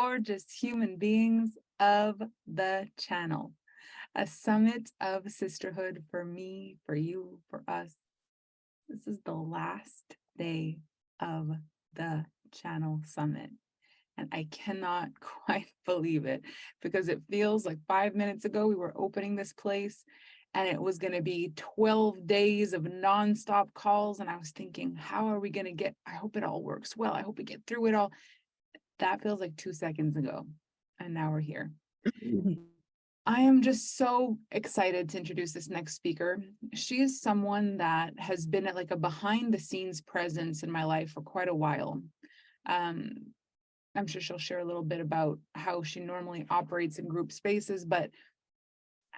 gorgeous human beings of the channel. A summit of sisterhood for me, for you, for us. This is the last day of the channel summit. And I cannot quite believe it, because it feels like 5 minutes ago we were opening this place and it was going to be 12 days of nonstop calls. And I was thinking, how are we going to get, I hope it all works well. I hope we get through it all. That feels like 2 seconds ago. And now we're here. I am just so excited to introduce this next speaker. She is someone that has been at like a behind the scenes presence in my life for quite a while. I'm sure she'll share a little bit about how she normally operates in group spaces, but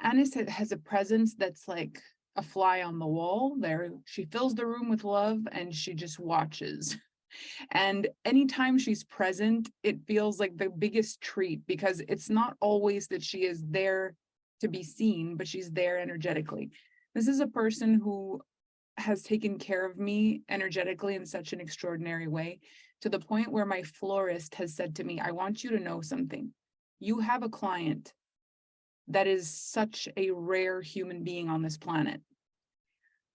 Anis has a presence that's like a fly on the wall there. She fills the room with love and she just watches. And anytime she's present, it feels like the biggest treat, because it's not always that she is there to be seen, but she's there energetically. This is a person who has taken care of me energetically in such an extraordinary way, to the point where my florist has said to me, I want you to know something. You have a client that is such a rare human being on this planet.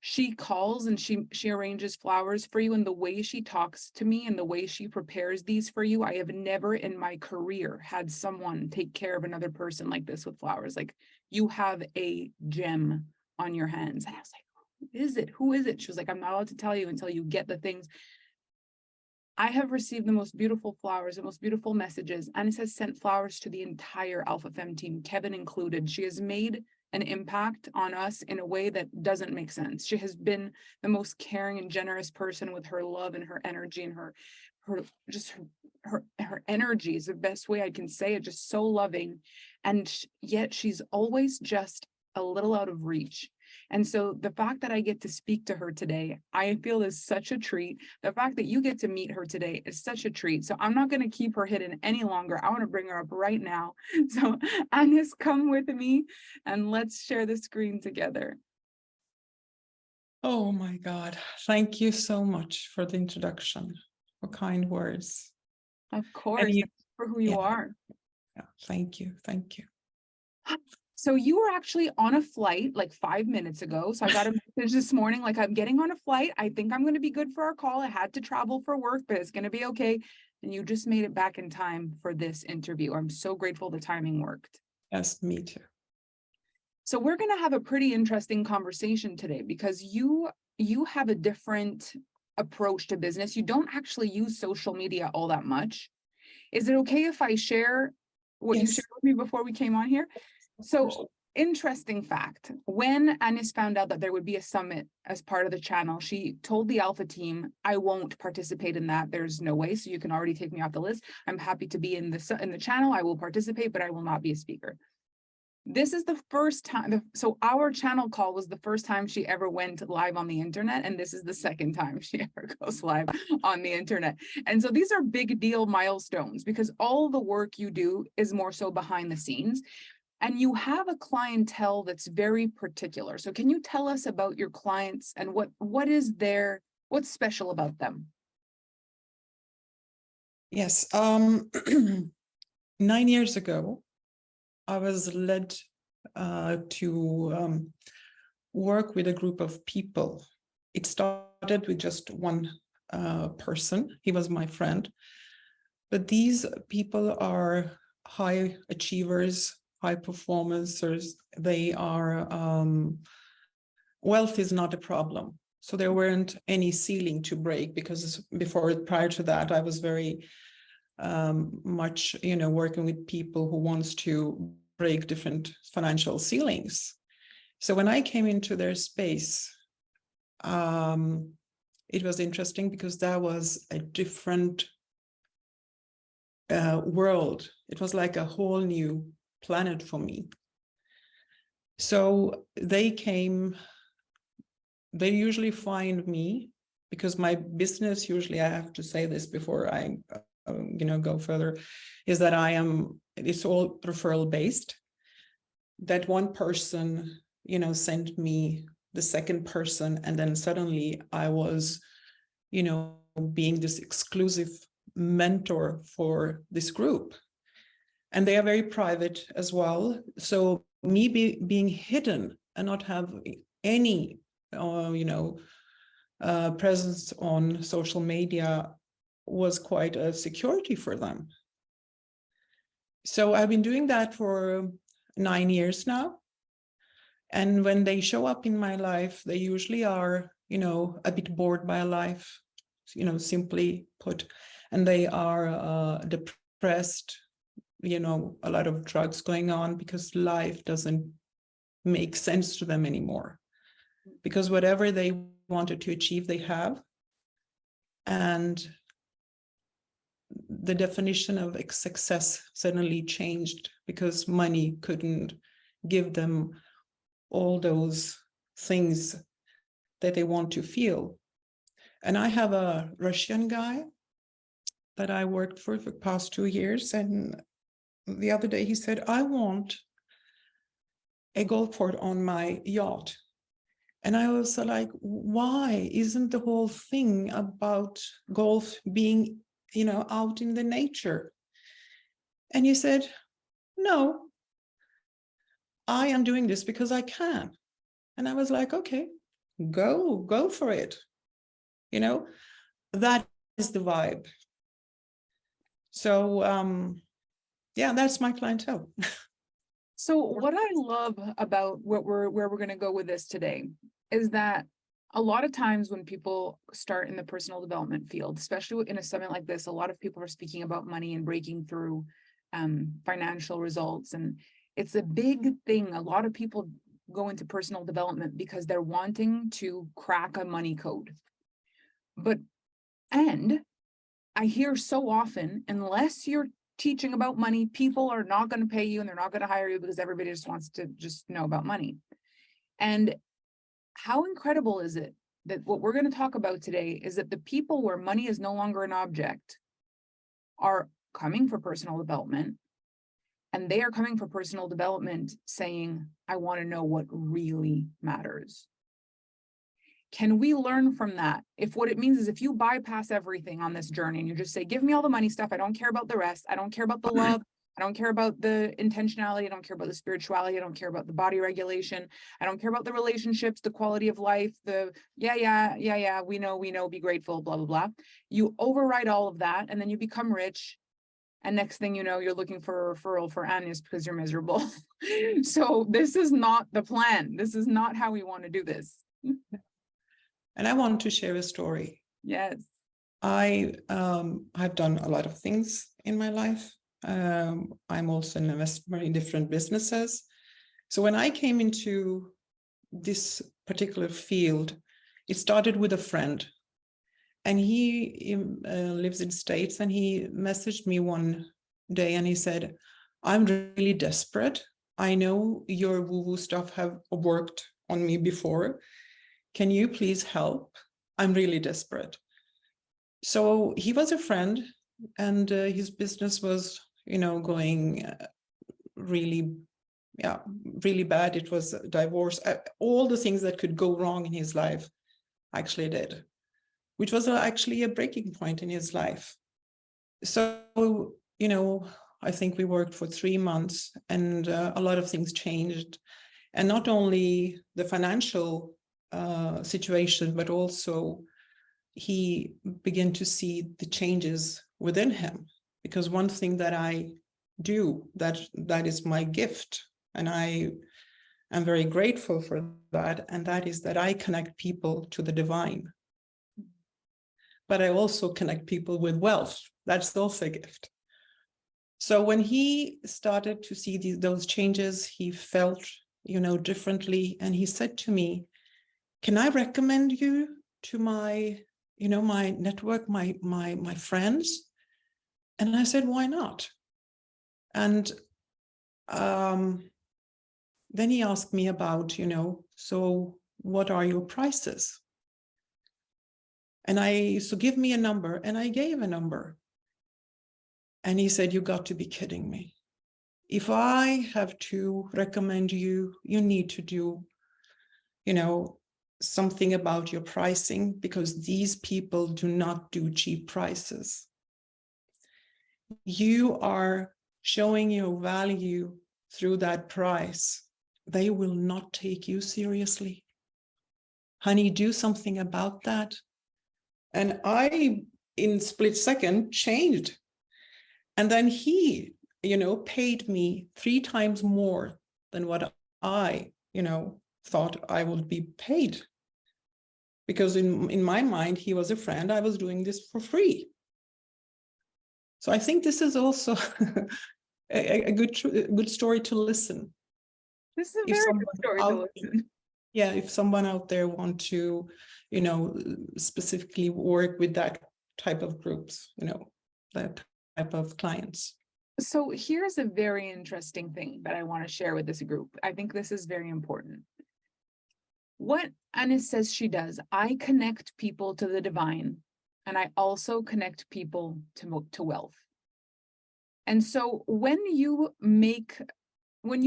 She calls and she arranges flowers for you, and the way she talks to me and the way she prepares these for you, I have never in my career had someone take care of another person like this with flowers. Like, you have a gem on your hands. And I was like, who is it? Who is it? She was like, I'm not allowed to tell you until you get the things. I have received the most beautiful flowers, the most beautiful messages. Anis has sent flowers to the entire Alpha Femme team, Kevin included. She has made an impact on us in a way that doesn't make sense. She has been the most caring and generous person with her love and her energy and her energy is the best way I can say it, just so loving. And yet she's always just a little out of reach. And so the fact that I get to speak to her today, I feel is such a treat. The fact that you get to meet her today is such a treat. So I'm not going to keep her hidden any longer. I want to bring her up right now. So Anis, come with me and let's share the screen together. Oh my God. Thank you so much for the introduction, for kind words. Of course, for who you are. Yeah, thank you. Thank you. So you were actually on a flight like 5 minutes ago. So I got a message this morning, like, I'm getting on a flight. I think I'm going to be good for our call. I had to travel for work, but it's going to be okay. And you just made it back in time for this interview. I'm so grateful the timing worked. Yes, me too. So we're going to have a pretty interesting conversation today, because you have a different approach to business. You don't actually use social media all that much. Is it okay if I share what you shared with me before we came on here? So, interesting fact, when Anis found out that there would be a summit as part of the channel, she told the Alpha team, I won't participate in that. There's no way. So you can already take me off the list. I'm happy to be in the channel. I will participate, but I will not be a speaker. This is the first time. So our channel call was the first time she ever went live on the internet. And this is the second time she ever goes live on the internet. And so these are big deal milestones, because all the work you do is more so behind the scenes. And you have a clientele that's very particular. So can you tell us about your clients and what's special about them? Yes. 9 years ago, I was led to work with a group of people. It started with just one person. He was my friend. But these people are high achievers, high performers. They are, wealth is not a problem. So there weren't any ceiling to break, because prior to that, I was very much, working with people who wants to break different financial ceilings. So when I came into their space, it was interesting, because that was a different world. It was like a whole new planet for me. So they usually find me, because my business, usually, I have to say this before I go further, is that it's all referral based. That one person, sent me the second person, and then suddenly I was, being this exclusive mentor for this group. And they are very private as well. So me being hidden and not have any, presence on social media was quite a security for them. So I've been doing that for 9 years now. And when they show up in my life, they usually are, a bit bored by life, simply put, and they are depressed, a lot of drugs going on because life doesn't make sense to them anymore. Because whatever they wanted to achieve, they have. And the definition of success suddenly changed because money couldn't give them all those things that they want to feel. And I have a Russian guy that I worked for the past 2 years. And the other day he said, I want a golf course on my yacht. And I was like, why isn't the whole thing about golf being, out in the nature? And he said, no, I am doing this because I can. And I was like, okay, go for it. That is the vibe. So, yeah, that's my clientele. So what I love about where we're going to go with this today is that a lot of times when people start in the personal development field, especially in a summit like this, a lot of people are speaking about money and breaking through financial results. And it's a big thing. A lot of people go into personal development because they're wanting to crack a money code. And I hear so often, unless you're teaching about money, people are not going to pay you and they're not going to hire you because everybody just wants to just know about money. And how incredible is it that what we're going to talk about today is that the people where money is no longer an object are coming for personal development, and they are coming for personal development saying, I want to know what really matters. Can we learn from that? If what it means is if you bypass everything on this journey and you just say, give me all the money stuff, I don't care about the rest, I don't care about the love, I don't care about the intentionality, I don't care about the spirituality, I don't care about the body regulation, I don't care about the relationships, the quality of life, the we know, be grateful, blah, blah, blah. You override all of that and then you become rich. And next thing you know, you're looking for a referral for Anis because you're miserable. So this is not the plan. This is not how we want to do this. And I want to share a story. Yes. I've done a lot of things in my life. I'm also an investor in different businesses. So when I came into this particular field, it started with a friend. And he lives in States, and he messaged me one day and he said, I'm really desperate. I know your woo-woo stuff have worked on me before. Can you please help? I'm really desperate. So he was a friend, and his business was, going really bad. It was a divorce. All the things that could go wrong in his life actually did, which was actually a breaking point in his life. So, I think we worked for 3 months, and a lot of things changed. And not only the financial situation, but also he began to see the changes within him. Because one thing that I do, that is my gift, and I am very grateful for that, and that is that I connect people to the divine. But I also connect people with wealth. That's also a gift. So when he started to see those changes, he felt, differently. And he said to me, can I recommend you to my, my network, my friends? And I said, why not? And then he asked me about, so what are your prices? And so give me a number. And I gave a number. And he said, you got to be kidding me. If I have to recommend you, you need to do, something about your pricing, because these people do not do cheap prices. You are showing your value through that price, they will not take you seriously. Honey, do something about that. And I, in split second, changed. And then he, paid me 3 times more than what I, thought I would be paid. Because in my mind, he was a friend. I was doing this for free. So I think this is also a good story to listen. This is a very good story to listen. Yeah, if someone out there want to, specifically work with that type of groups, that type of clients. So here's a very interesting thing that I want to share with this group. I think this is very important. What Anis says she does, I connect people to the divine, and I also connect people to wealth. And so when you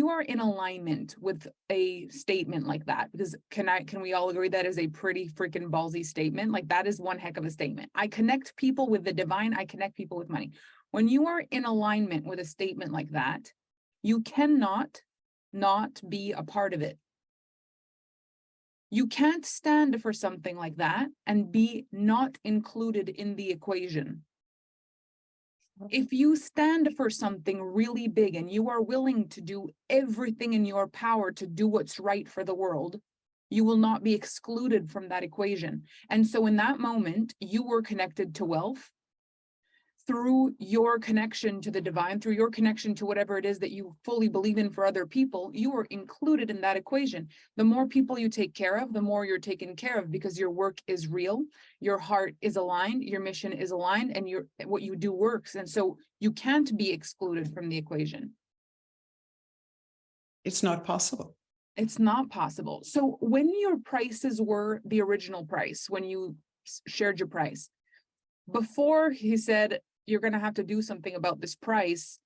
are in alignment with a statement like that, because can we all agree that is a pretty freaking ballsy statement? Like, that is one heck of a statement. I connect people with the divine, I connect people with money. When you are in alignment with a statement like that, you cannot not be a part of it. You can't stand for something like that and be not included in the equation. If you stand for something really big and you are willing to do everything in your power to do what's right for the world, you will not be excluded from that equation. And so in that moment, you were connected to wealth through your connection to the divine, through your connection to whatever it is that you fully believe in for other people. You are included in that equation. The more people you take care of, the more you're taken care of, because your work is real, your heart is aligned, your mission is aligned, and what you do works. And so you can't be excluded from the equation. It's not possible. It's not possible. So when your prices were the original price, when you shared your price, before he said, you're going to have to do something about this price,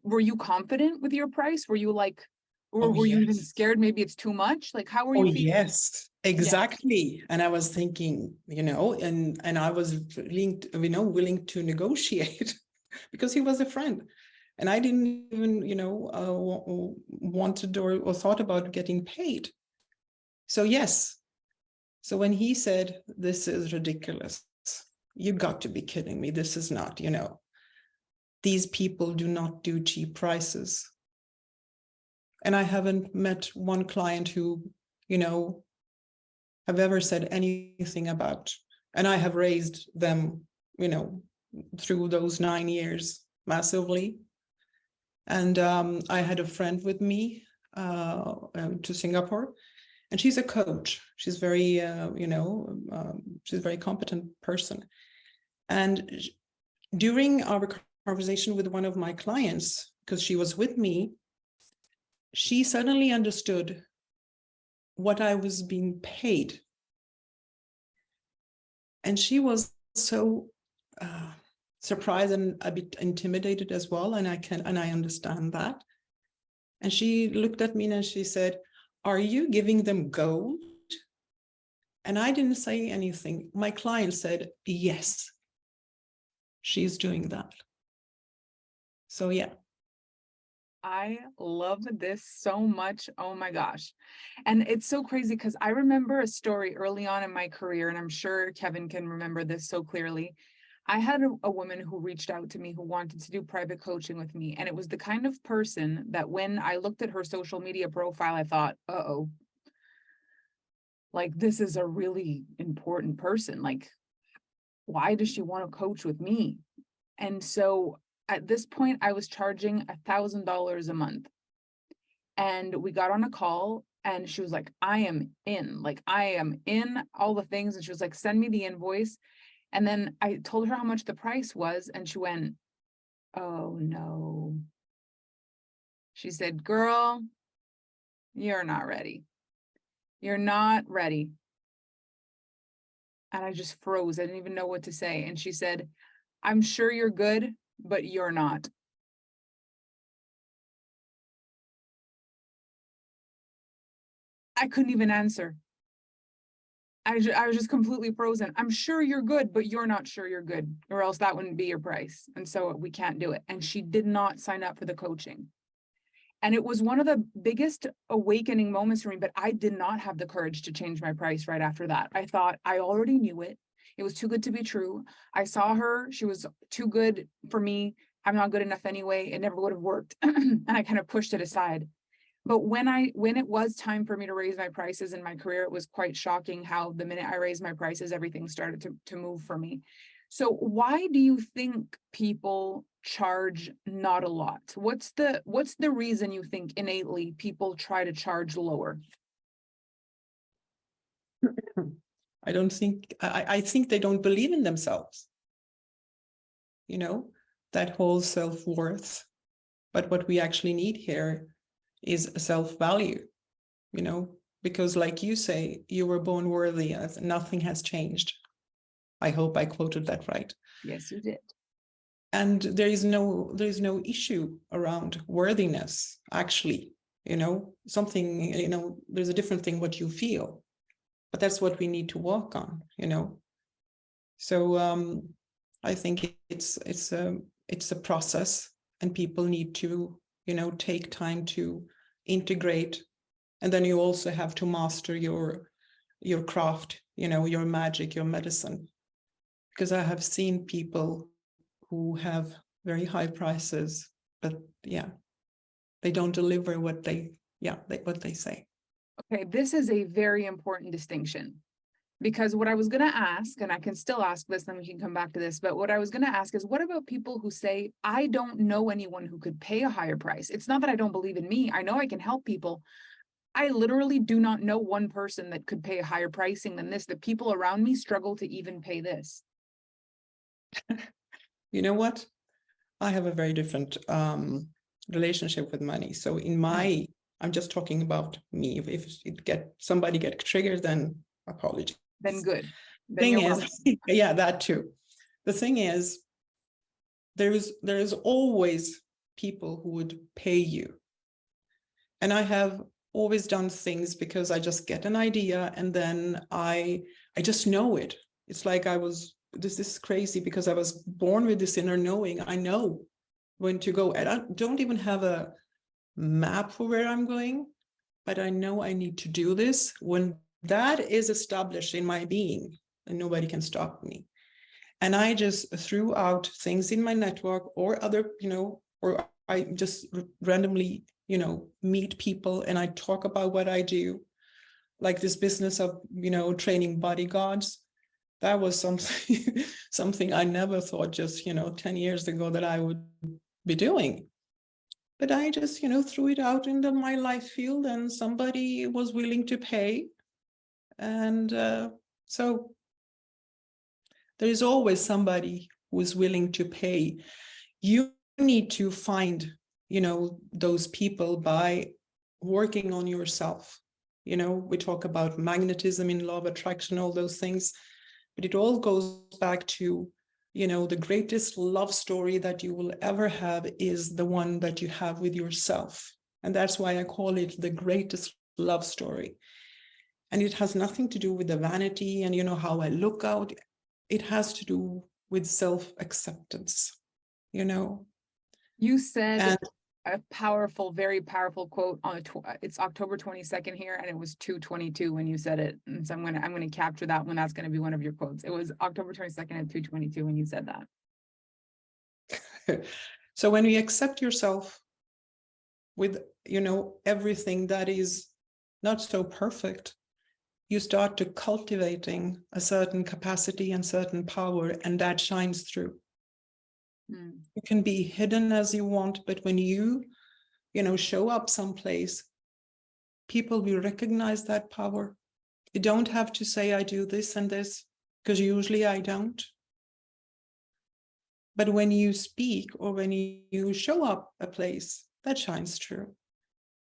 were you confident with your price? Were you like, or were you even scared? Maybe it's too much. Like, how were you feeling? Yes, exactly. Yeah. And I was thinking, and I was willing to negotiate because he was a friend. And I didn't even, wanted or thought about getting paid. So yes. So when he said, this is ridiculous, you got to be kidding me. This is not, these people do not do cheap prices. And I haven't met one client who, have ever said anything about, and I have raised them, through those 9 years massively. And I had a friend with me to Singapore, and she's a coach. She's very, she's a very competent person. And during our conversation with one of my clients, because she was with me, she suddenly understood what I was being paid. And she was so surprised and a bit intimidated as well. And I understand that. And she looked at me and she said, are you giving them gold? And I didn't say anything. My client said, yes, she's doing that. So yeah. I love this so much. Oh my gosh. And it's so crazy because I remember a story early on in my career, and I'm sure Kevin can remember this so clearly. I had a woman who reached out to me who wanted to do private coaching with me. And it was the kind of person that when I looked at her social media profile, I thought, uh-oh, like, this is a really important person. Like, why does she want to coach with me? And so at this point, I was charging $1,000 a month. And we got on a call and she was like, I am in all the things. And she was like, send me the invoice. And then I told her how much the price was. And she went, oh no. She said, girl, you're not ready. You're not ready. And I just froze. I didn't even know what to say. And she said, I'm sure you're good, but you're not. I couldn't even answer. I was just completely frozen. I'm sure you're good, but you're not sure you're good, or else that wouldn't be your price. And so we can't do it. And she did not sign up for the coaching. And it was one of the biggest awakening moments for me, but I did not have the courage to change my price right after that. I thought I already knew it. It was too good to be true. I saw her. She was too good for me. I'm not good enough anyway. It never would have worked. And I kind of pushed it aside. But when it was time for me to raise my prices in my career, it was quite shocking how the minute I raised my prices, everything started to move for me. So why do you think people charge not a lot? What's the reason you think innately people try to charge lower? I think they don't believe in themselves, you know, that whole self-worth. But what we actually need here is a self-value, you know, because like you say, you were born worthy, nothing has changed. I hope I quoted that right. Yes, you did. And there is no issue around worthiness, actually, you know, something, you know, there's a different thing what you feel, but that's what we need to work on, you know. So I think it's a process, and people need to, you know, take time to integrate. And then you also have to master your craft, you know, your magic, your medicine. Because I have seen people who have very high prices, but yeah, they don't deliver what they say. Okay, this is a very important distinction. Because what I was going to ask, and I can still ask this, then we can come back to this, but what I was going to ask is, what about people who say, I don't know anyone who could pay a higher price? It's not that I don't believe in me. I know I can help people. I literally do not know one person that could pay a higher pricing than this. The people around me struggle to even pay this. You know what? I have a very different relationship with money. So in my, I'm just talking about me. If somebody get triggered, then apologies. Then good. Then Thing you're is, welcome. yeah, that too. The thing is, there is always people who would pay you. And I have always done things because I just get an idea and then I just know it. It's like this is crazy because I was born with this inner knowing. I know when to go. And I don't even have a map for where I'm going, but I know I need to do this. When that is established in my being, and nobody can stop me. And I just threw out things in my network or other, you know, or I just randomly, you know, meet people and I talk about what I do. Like this business of, you know, training bodyguards. That was something, something I never thought just, you know, 10 years ago that I would be doing. But I just, you know, threw it out into my life field and somebody was willing to pay. And so there is always somebody who is willing to pay. You need to find, you know, those people by working on yourself. You know, we talk about magnetism in law of attraction, all those things, but it all goes back to, you know, the greatest love story that you will ever have is the one that you have with yourself. And that's why I call it the greatest love story. And it has nothing to do with the vanity and, you know, how I look out. It has to do with self-acceptance, you know. You said And a powerful, very powerful quote on it's October 22nd here, and it was 2:22 when you said it. And so I'm gonna capture that one. That's gonna be one of your quotes. It was October 22nd at 2:22 when you said that. so when you accept yourself with, you know, everything that is not so perfect, you start to cultivating a certain capacity and certain power, and that shines through. You can be hidden as you want, but when you know, show up someplace, people will recognize that power. You don't have to say, I do this and this, because usually I don't. But when you speak or when you show up a place, that shines through.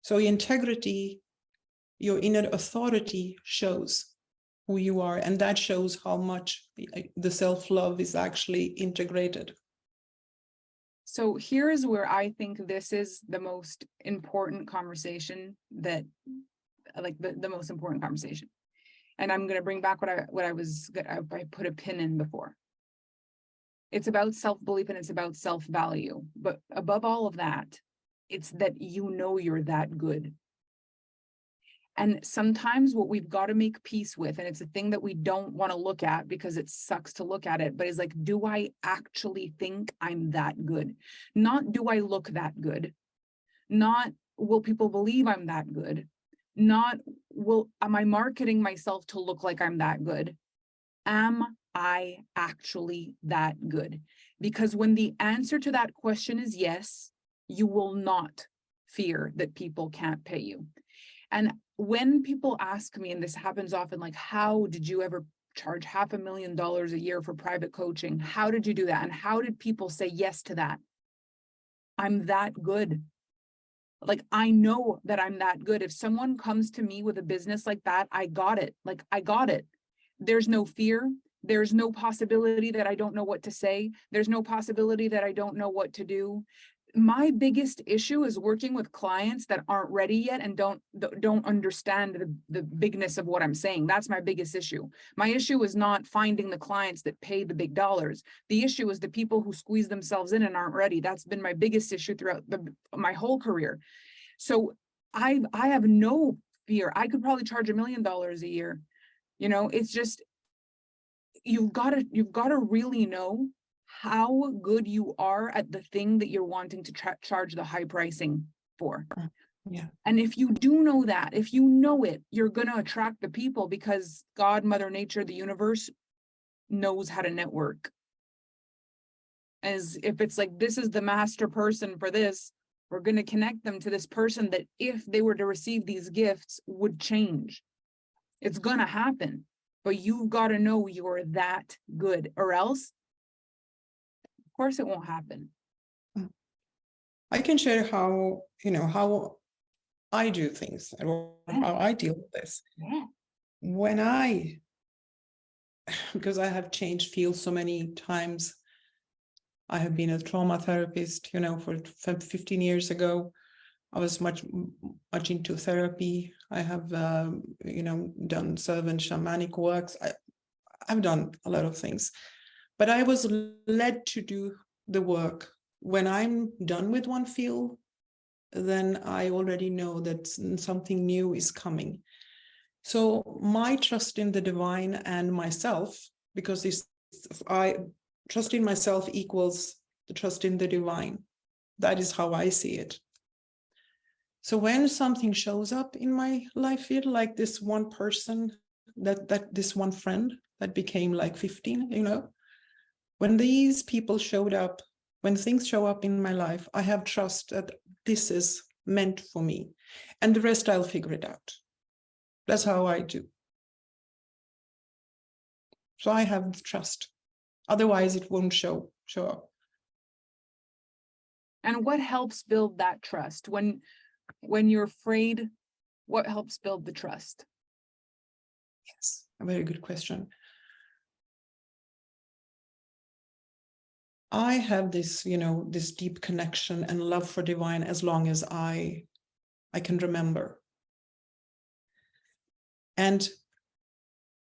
So integrity, your inner authority shows who you are, and that shows how much the self-love is actually integrated. So here is where I think this is the most important conversation that, like the most important conversation. And I'm going to bring back I put a pin in before. It's about self-belief and it's about self-value. But above all of that, it's that you know you're that good. And sometimes what we've got to make peace with, and it's a thing that we don't want to look at because it sucks to look at it, but is like, do I actually think I'm that good? Not do I look that good? Not will people believe I'm that good? Not am I marketing myself to look like I'm that good? Am I actually that good? Because when the answer to that question is yes, you will not fear that people can't pay you. And when people ask me, and this happens often, like, how did you ever charge $500,000 a year for private coaching? How did you do that? And how did people say yes to that? I'm that good. Like, I know that I'm that good. If someone comes to me with a business like that, I got it. Like, I got it. There's no fear. There's no possibility that I don't know what to say. There's no possibility that I don't know what to do. My biggest issue is working with clients that aren't ready yet and don't understand the bigness of what I'm saying. That's my biggest issue. My issue is not finding the clients that pay the big dollars. The issue is the people who squeeze themselves in and aren't ready. That's been my biggest issue throughout my whole career. So I have no fear. I could probably charge $1 million a year. You know, it's just, you've got to really know how good you are at the thing that you're wanting to charge the high pricing for. Yeah. And if you do know that, if you know it, you're going to attract the people because God, Mother Nature, the universe knows how to network. As if it's like, this is the master person for this, we're going to connect them to this person that if they were to receive these gifts would change. It's going to happen, but you've got to know you're that good, or else, of course, it won't happen. I can share how, how I do things and how I deal with this. Yeah. When because I have changed fields so many times. I have been a trauma therapist, for 15 years ago. I was much into therapy. I have, done servant shamanic works. I've done a lot of things, but I was led to do the work. When I'm done with one field, then I already know that something new is coming. So my trust in the divine and myself, because I trust in myself equals the trust in the divine. That is how I see it. So when something shows up in my life field, like this one person, this one friend that became like 15, when these people showed up, when things show up in my life, I have trust that this is meant for me, and the rest I'll figure it out. That's how I do. So I have trust. Otherwise, it won't show up. And what helps build that trust? When you're afraid, what helps build the trust? Yes, a very good question. I have this, this deep connection and love for divine as long as I can remember. And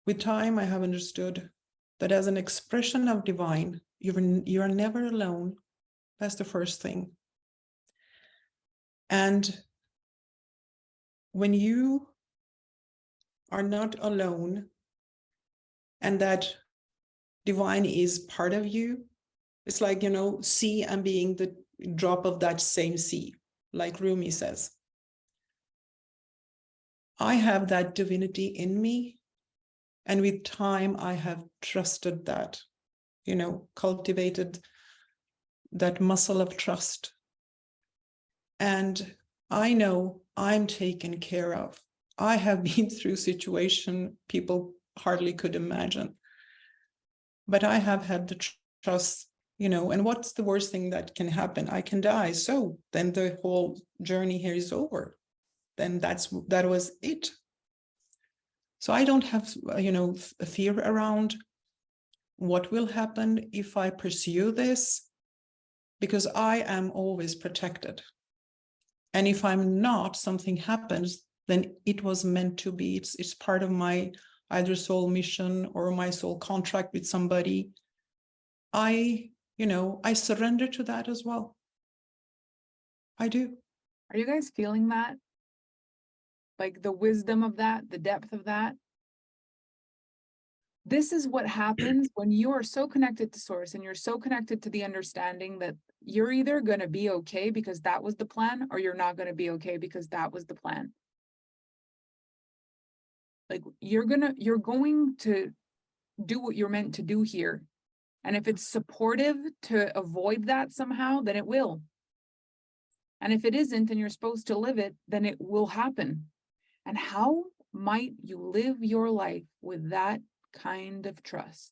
with time, I have understood that as an expression of divine, you are never alone. That's the first thing. And when you are not alone, and that divine is part of you, it's like, sea and being the drop of that same sea, like Rumi says. I have that divinity in me. And with time, I have trusted that, cultivated that muscle of trust. And I know I'm taken care of. I have been through situations people hardly could imagine. But I have had the trust, and what's the worst thing that can happen? I can die. So then the whole journey here is over. Then that was it. So I don't have, a fear around what will happen if I pursue this, because I am always protected. And if I'm not, something happens, then it was meant to be. It's part of my either soul mission or my soul contract with somebody, I surrender to that as well. I do. Are you guys feeling that? Like the wisdom of that, the depth of that? This is what happens when you are so connected to source and you're so connected to the understanding that you're either going to be okay because that was the plan, or you're not going to be okay because that was the plan. Like you're going to do what you're meant to do here. And if it's supportive to avoid that somehow, then it will. And if it isn't and you're supposed to live it, then it will happen. And how might you live your life with that kind of trust?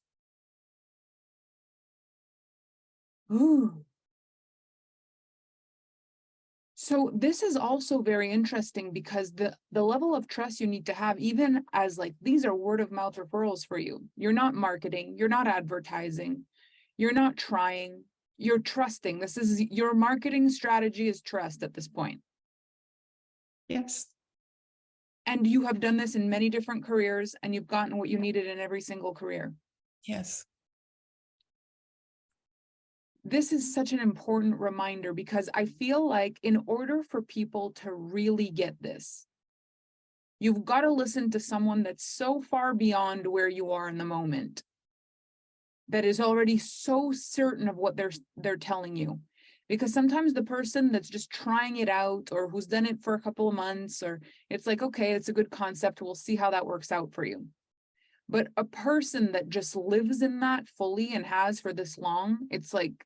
Ooh. So this is also very interesting because the level of trust you need to have, even as like, these are word of mouth referrals for you. You're not marketing, you're not advertising, you're not trying, you're trusting. This is your marketing strategy is trust at this point. Yes. And you have done this in many different careers and you've gotten what you needed in every single career. Yes. This is such an important reminder because I feel like in order for people to really get this, you've got to listen to someone that's so far beyond where you are in the moment, that is already so certain of what they're telling you. Because sometimes the person that's just trying it out or who's done it for a couple of months, or it's like, okay, it's a good concept, we'll see how that works out for you. But a person that just lives in that fully and has for this long, it's like,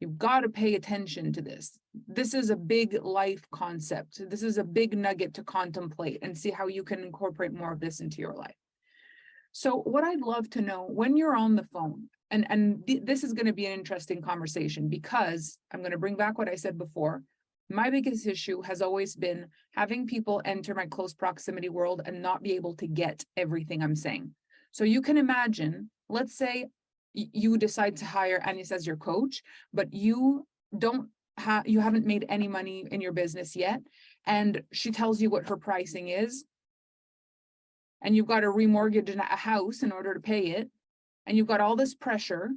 you've got to pay attention to this. This is a big life concept. This is a big nugget to contemplate and see how you can incorporate more of this into your life. So what I'd love to know when you're on the phone, and this is going to be an interesting conversation because I'm going to bring back what I said before. My biggest issue has always been having people enter my close proximity world and not be able to get everything I'm saying. So you can imagine, let's say you decide to hire Anis as your coach, but you haven't made any money in your business yet. And she tells you what her pricing is. And you've got to remortgage a house in order to pay it. And you've got all this pressure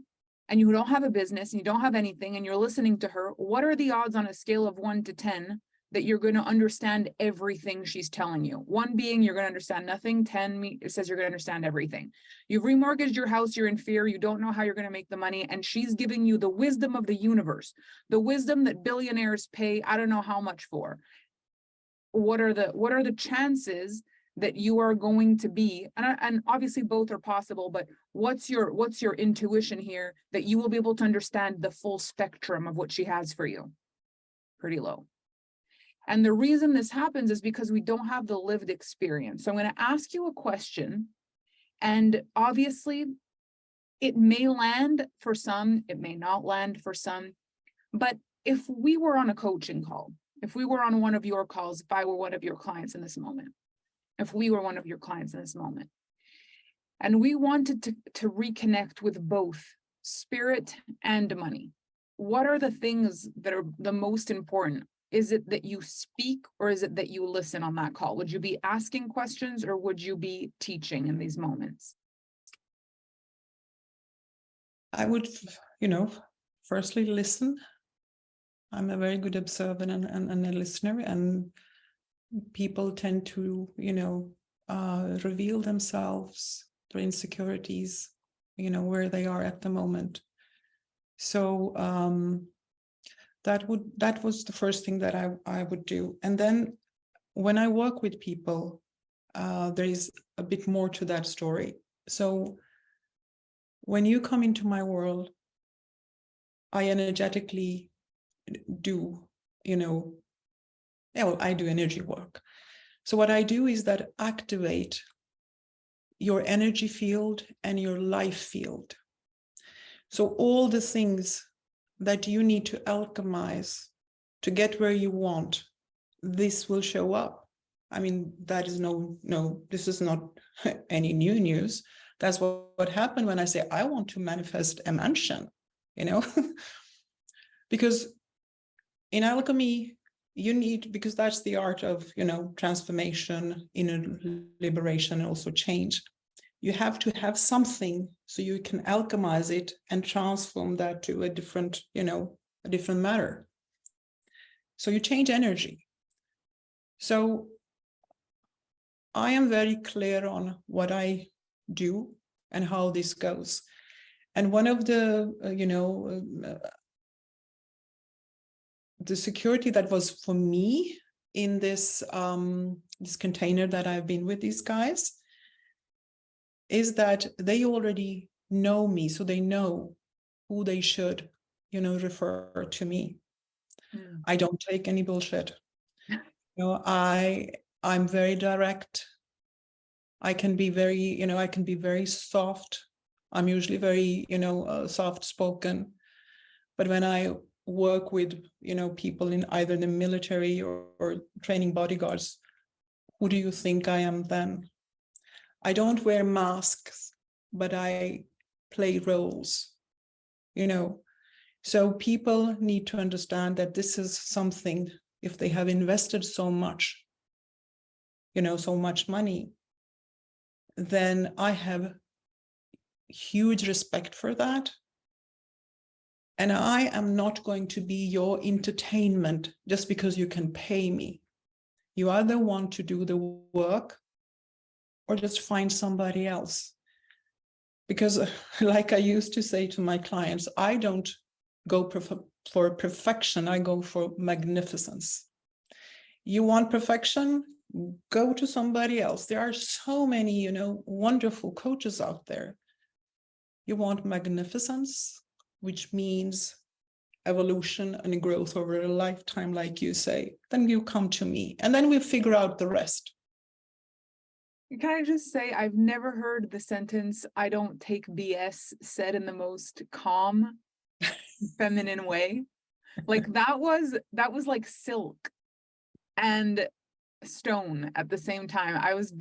and you don't have a business and you don't have anything and you're listening to her. What are the odds on a scale of 1 to 10 that you're going to understand everything she's telling you? 1 being you're going to understand nothing. 10 it says you're going to understand everything. You've remortgaged your house, you're in fear, you don't know how you're going to make the money, and she's giving you the wisdom of the universe, the wisdom that billionaires pay I don't know how much for. What are the chances that you are going to be, and obviously both are possible, but what's your intuition here that you will be able to understand the full spectrum of what she has for you? Pretty low. And the reason this happens is because we don't have the lived experience. So I'm going to ask you a question, and obviously it may land for some, it may not land for some, but if we were on a coaching call, if we were on one of your calls, if I were one of your clients in this moment, if we were one of your clients in this moment, and we wanted to reconnect with both spirit and money, what are the things that are the most important? Is it that you speak or is it that you listen on that call? Would you be asking questions or would you be teaching in these moments? I would, firstly listen. I'm a very good observer and a listener, and people tend to, reveal themselves, their insecurities, where they are at the moment. So that was the first thing that I would do. And then when I work with people, there is a bit more to that story. So when you come into my world, I energetically do, I do energy work. So what I do is that activate your energy field and your life field. So all the things that you need to alchemize to get where you want, this will show up. I mean, that is this is not any new news. That's what happened when I say, I want to manifest a mansion, because in alchemy, you need, because that's the art of, transformation, inner liberation, and also change. You have to have something so you can alchemize it and transform that to a different matter. So you change energy. So I am very clear on what I do and how this goes. And one of the, the security that was for me in this this container that I've been with these guys is that they already know me, so they know who they should, refer to me. I don't take any bullshit. I'm very direct. I can be very soft. I'm usually very, soft spoken. But when I work with, people in either the military or training bodyguards, who do you think I am then? I don't wear masks, but I play roles, So people need to understand that this is something, if they have invested so much, so much money, then I have huge respect for that. And I am not going to be your entertainment just because you can pay me. You either want to do the work or just find somebody else. Because like I used to say to my clients, I don't go for perfection, I go for magnificence. You want perfection? Go to somebody else. There are so many, wonderful coaches out there. You want magnificence, which means evolution and growth over a lifetime, like you say, then you come to me and then we figure out the rest. Can I just say, I've never heard the sentence, I don't take BS, said in the most calm, feminine way. Like that was like silk and stone at the same time. That was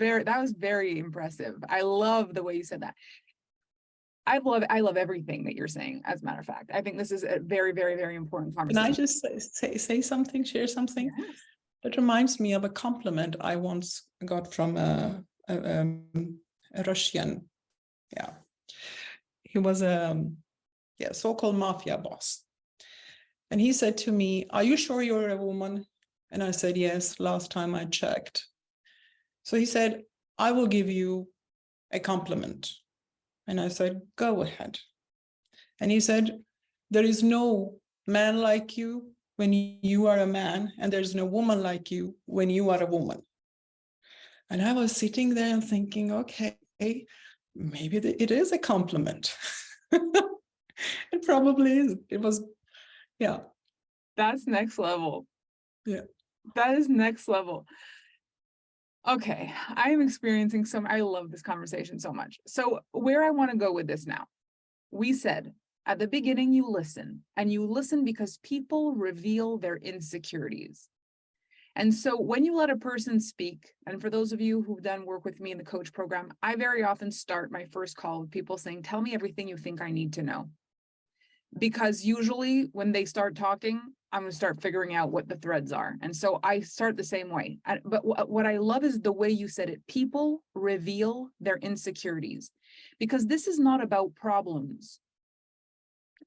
very impressive. I love the way you said that. I love everything that you're saying, as a matter of fact. I think this is a very, very, very important conversation. Can I just say something, share something? Yes. That reminds me of a compliment I once got from a Russian. Yeah. He was a so-called mafia boss. And he said to me, "Are you sure you're a woman?" And I said, "Yes, last time I checked." So he said, "I will give you a compliment." And I said, "Go ahead." And he said, "There is no man like you when you are a man, and there's no woman like you when you are a woman." And I was sitting there and thinking, okay, maybe it is a compliment. It probably is. It was, yeah. That's next level. Yeah. That is next level. Okay, I am experiencing I love this conversation so much. So where I want to go with this now, we said at the beginning, you listen, and you listen because people reveal their insecurities. And so when you let a person speak, and for those of you who've done work with me in the coach program, I very often start my first call with people saying, tell me everything you think I need to know. Because usually when they start talking, I'm going to start figuring out what the threads are. And so I start the same way. But what I love is the way you said it. People reveal their insecurities, because this is not about problems.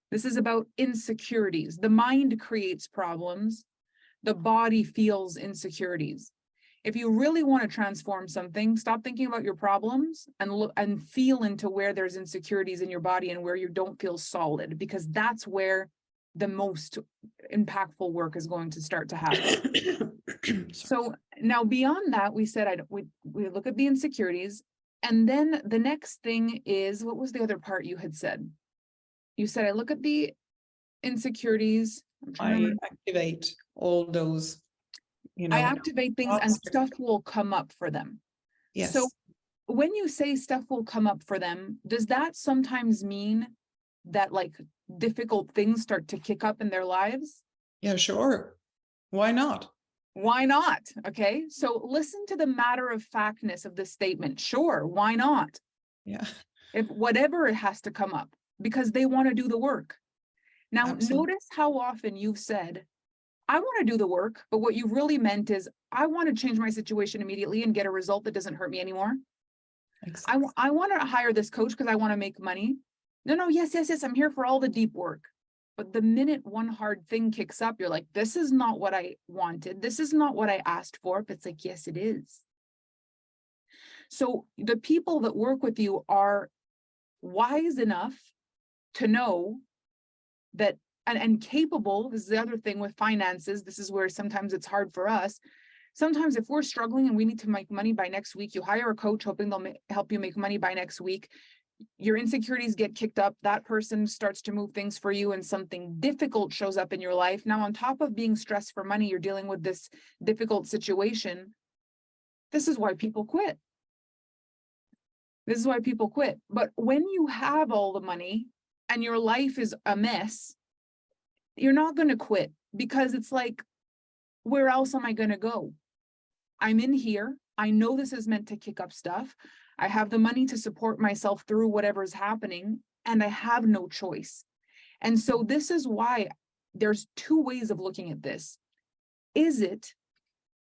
This is about insecurities. The mind creates problems. The body feels insecurities. If you really want to transform something, stop thinking about your problems and look and feel into where there's insecurities in your body and where you don't feel solid, because that's where the most impactful work is going to start to happen. So now beyond that, we said we look at the insecurities, and then the next thing is, what was the other part you had said? You said I look at the insecurities. I activate all those. I activate things and stuff will come up for them. Yes. So when you say stuff will come up for them, does that sometimes mean that like difficult things start to kick up in their lives? Yeah, sure. Why not? Why not? Okay. So listen to the matter of factness of the statement. Sure. Why not? Yeah. If whatever it has to come up, because they want to do the work. Now, Absolutely. Notice how often you've said, I want to do the work, but what you really meant is I want to change my situation immediately and get a result that doesn't hurt me anymore. Exactly. I want to hire this coach because I want to make money. No, yes, I'm here for all the deep work. But the minute one hard thing kicks up, you're like, this is not what I wanted. This is not what I asked for. But it's like, yes, it is. So the people that work with you are wise enough to know that, and capable. This is the other thing with finances. This is where sometimes it's hard for us. Sometimes if we're struggling and we need to make money by next week, you hire a coach hoping they'll help you make money by next week. Your insecurities get kicked up. That person starts to move things for you and something difficult shows up in your life. Now, on top of being stressed for money, you're dealing with this difficult situation. This is why people quit. This is why people quit. But when you have all the money and your life is a mess, you're not going to quit, because it's like, where else am I going to go? I'm in here. I know this is meant to kick up stuff. I have the money to support myself through whatever's happening, and I have no choice. And so this is why there's two ways of looking at this. Is it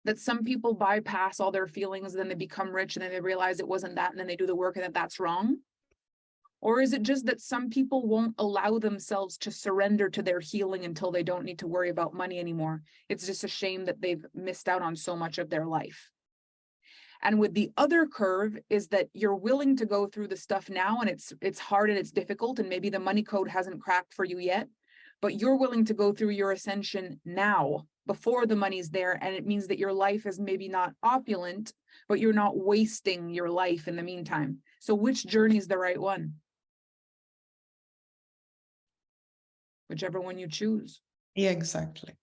that some people bypass all their feelings, and then they become rich, and then they realize it wasn't that, and then they do the work, and that's wrong? Or is it just that some people won't allow themselves to surrender to their healing until they don't need to worry about money anymore? It's just a shame that they've missed out on so much of their life. And with the other curve is that you're willing to go through the stuff now, and it's hard and it's difficult, and maybe the money code hasn't cracked for you yet, but you're willing to go through your ascension now before the money's there. And it means that your life is maybe not opulent, but you're not wasting your life in the meantime. So which journey is the right one? Whichever one you choose. Yeah, exactly.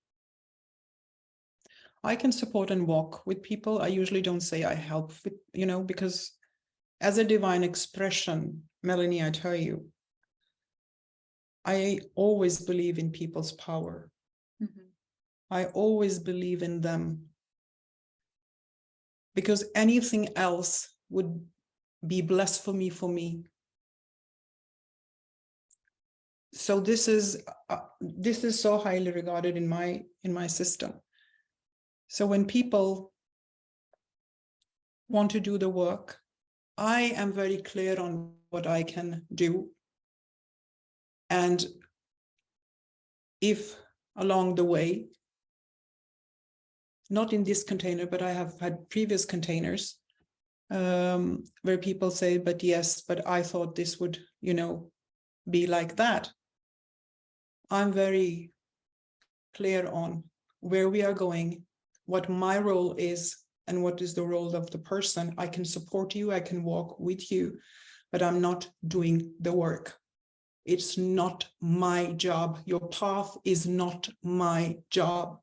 I can support and walk with people. I usually don't say I help with, because as a divine expression, Melanie, I tell you, I always believe in people's power. Mm-hmm. I always believe in them, because anything else would be blasphemy for me. So this is so highly regarded in my system. So when people want to do the work, I am very clear on what I can do. And if along the way, not in this container, but I have had previous containers where people say, but yes, but I thought this would, be like that. I'm very clear on where we are going, what my role is, and what is the role of the person. I can support you, I can walk with you, but I'm not doing the work. It's not my job. Your path is not my job,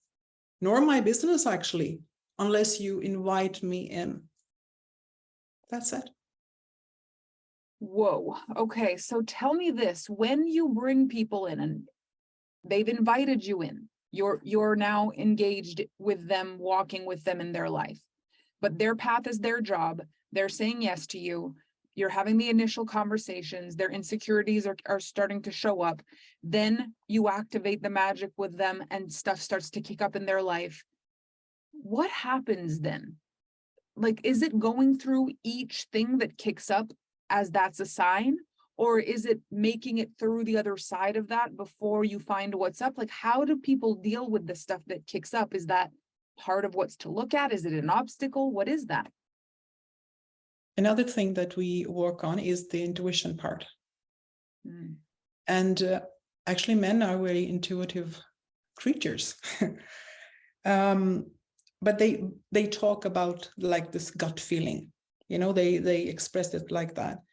nor my business, actually, unless you invite me in. That's it. Whoa. Okay. So tell me this, when you bring people in and they've invited you in, you're now engaged with them, walking with them in their life, but their path is their job. They're saying yes to you. You're having the initial conversations, their insecurities are starting to show up. Then you activate the magic with them and stuff starts to kick up in their life. What happens then? Like, is it going through each thing that kicks up as that's a sign? Or is it making it through the other side of that before you find what's up? Like, how do people deal with the stuff that kicks up? Is that part of what's to look at? Is it an obstacle? What is that? Another thing that we work on is the intuition part. Mm. And actually, men are very intuitive creatures. But they talk about like this gut feeling, they express it like that.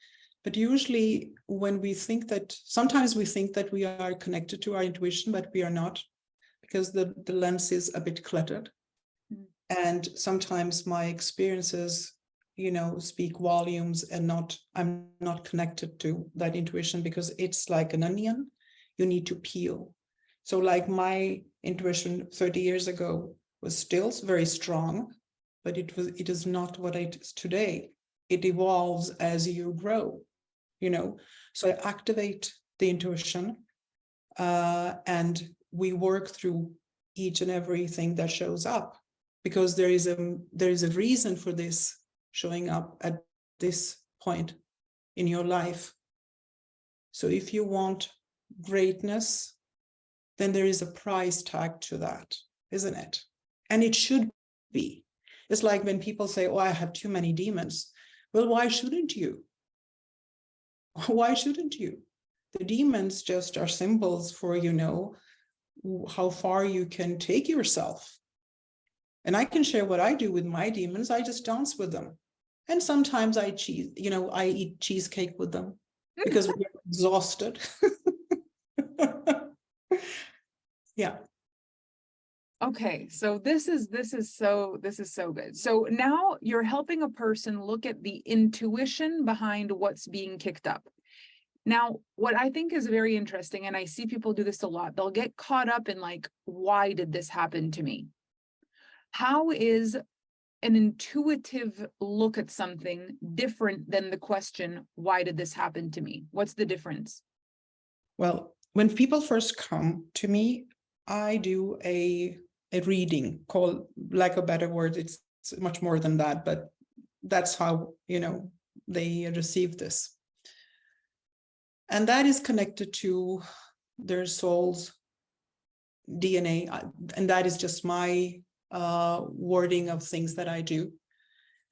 But usually when we think that, sometimes we think that we are connected to our intuition, but we are not, because the lens is a bit cluttered. Mm. And sometimes my experiences, speak volumes, and I'm not connected to that intuition, because it's like an onion you need to peel. So like my intuition 30 years ago was still very strong, but it is not what it is today. It evolves as you grow, So I activate the intuition, and we work through each and everything that shows up, because there is a reason for this showing up at this point in your life. So if you want greatness, then there is a price tag to that, isn't it? And it should be. It's like when people say, oh, I have too many demons. Well, why shouldn't you? Why shouldn't you? The demons just are symbols for, how far you can take yourself. And I can share what I do with my demons. I just dance with them. And sometimes I eat cheesecake with them because we're exhausted. Yeah. Okay, so this is so good. So now you're helping a person look at the intuition behind what's being kicked up. Now, what I think is very interesting, and I see people do this a lot, they'll get caught up in like, why did this happen to me? How is an intuitive look at something different than the question, why did this happen to me? What's the difference? Well, when people first come to me, I do a reading called, like a better word, it's much more than that, but that's how, they receive this. And that is connected to their soul's DNA. And that is just my wording of things that I do.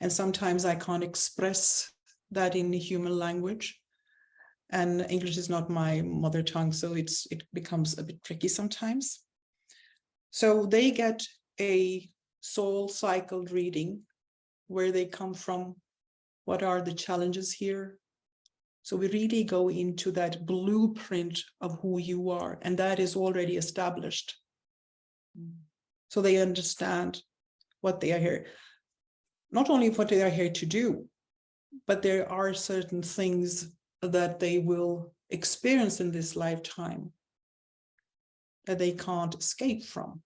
And sometimes I can't express that in human language. And English is not my mother tongue, so it becomes a bit tricky sometimes. So they get a soul cycle reading, where they come from, what are the challenges here. So we really go into that blueprint of who you are, and that is already established. So they understand what they are here, not only what they are here to do, but there are certain things that they will experience in this lifetime that they can't escape from,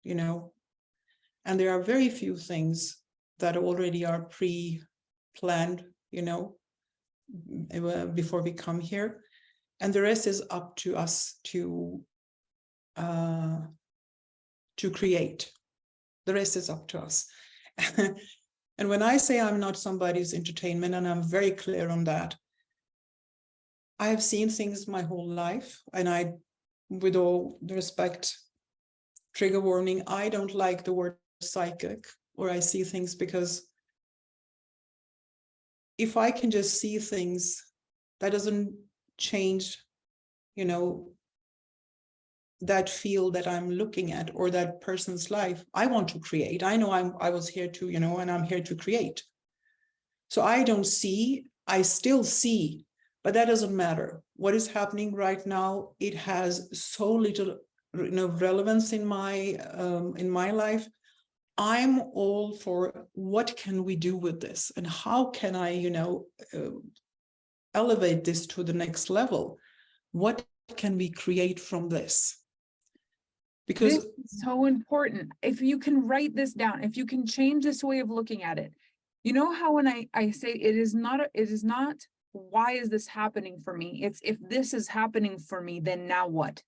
and there are very few things that already are pre-planned, before we come here, and the rest is up to us to create. The rest is up to us. And when I say I'm not somebody's entertainment, and I'm very clear on that, I have seen things my whole life, and I, with all the respect, trigger warning, I don't like the word psychic, or I see things, because if I can just see things, that doesn't change, that field that I'm looking at, or that person's life. I want to create. I know I was here to, and I'm here to create. So I don't see, I still see, but that doesn't matter. What is happening right now, it has so little, relevance in my life. I'm all for, what can we do with this, and how can I, elevate this to the next level? What can we create from this? Because this is so important. If you can write this down, if you can change this way of looking at it, how when I say it is not, why is this happening for me? It's, if this is happening for me, then now what?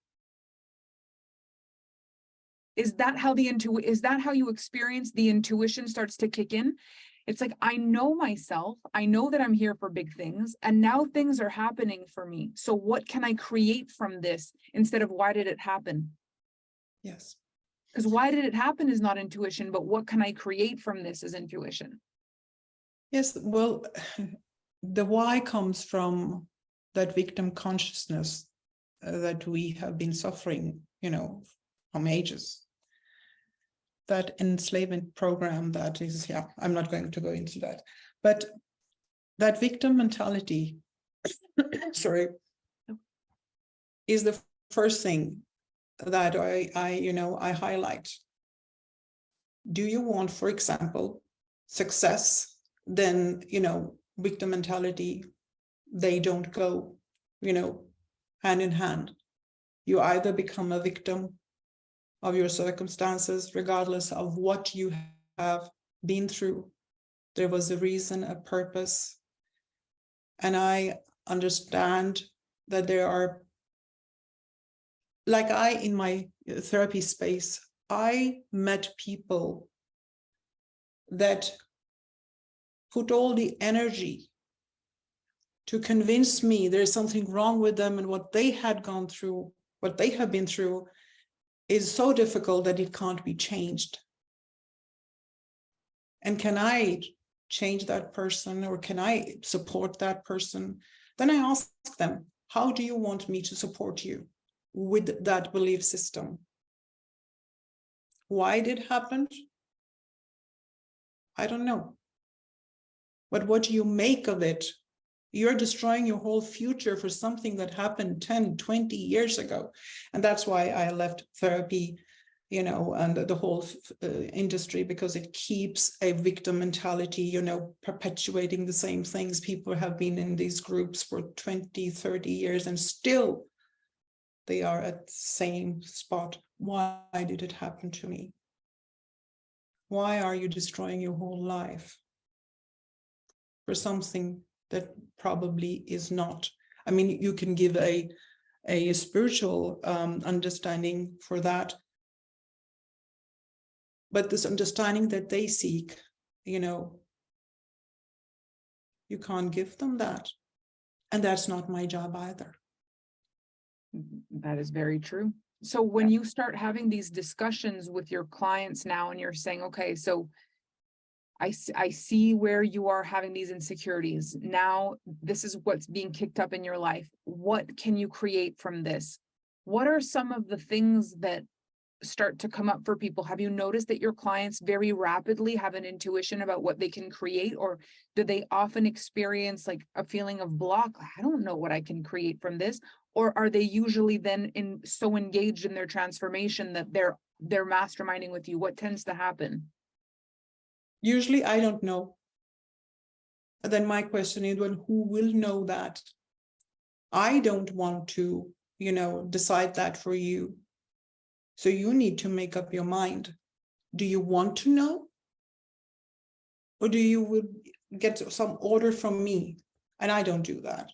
Is that how is that how you experience the intuition starts to kick in? It's like, I know myself, I know that I'm here for big things, and now things are happening for me. So what can I create from this, instead of why did it happen? yes. Because why did it happen is not intuition, but what can I create from this is intuition. Yes, well, the why comes from that victim consciousness that we have been suffering, from ages. That enslavement program that is, I'm not going to go into that, but that victim mentality, sorry, is the first thing that I highlight. Do you want, for example, success? Then, victim mentality, they don't go, hand in hand. You either become a victim of your circumstances, regardless of what you have been through. There was a reason, a purpose. And I understand that there are, like in my therapy space, I met people that put all the energy to convince me there's something wrong with them, and what they had gone through, what they have been through, is so difficult that it can't be changed. And can I change that person, or can I support that person? Then I ask them, how do you want me to support you with that belief system? Why did it happen? I don't know. But what do you make of it? You're destroying your whole future for something that happened 10, 20 years ago. And that's why I left therapy, you know, and the whole industry, because it keeps a victim mentality, you know, perpetuating the same things. People have been in these groups for 20, 30 years, and still they are at the same spot. Why did it happen to me? Why are you destroying your whole life for something that probably is not? I mean, you can give a spiritual understanding for that, but this understanding that they seek, you know, you can't give them that. And that's not my job either. That is very true. So when you start having these discussions with your clients now, and you're saying, okay, so I see where you are having these insecurities. Now, this is what's being kicked up in your life. What can you create from this? What are some of the things that start to come up for people? Have you noticed that your clients very rapidly have an intuition about what they can create, or do they often experience like a feeling of block? I don't know what I can create from this. Or are they usually then so engaged in their transformation that they're masterminding with you? What tends to happen? Usually I don't know. And then my question is, well, who will know that? I don't want to, you know, decide that for you. So you need to make up your mind. Do you want to know? Or do you get some order from me? And I don't do that.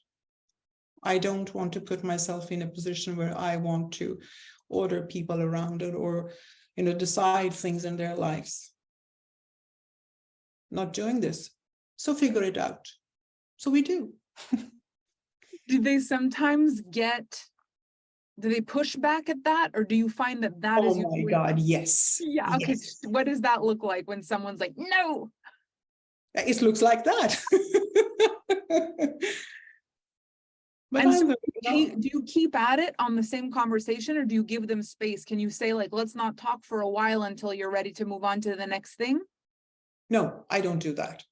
I don't want to put myself in a position where I want to order people around it, or, you know, decide things in their lives. Not doing this. So figure it out. So we do. Do they sometimes do they push back at that, or do you find that that is Oh my God, yes. Yeah, okay. Yes. What does that look like when someone's like, no? It looks like that. But And so I'm do you keep at it on the same conversation, or do you give them space? Can you say like, let's not talk for a while until you're ready to move on to the next thing? no, I don't do that.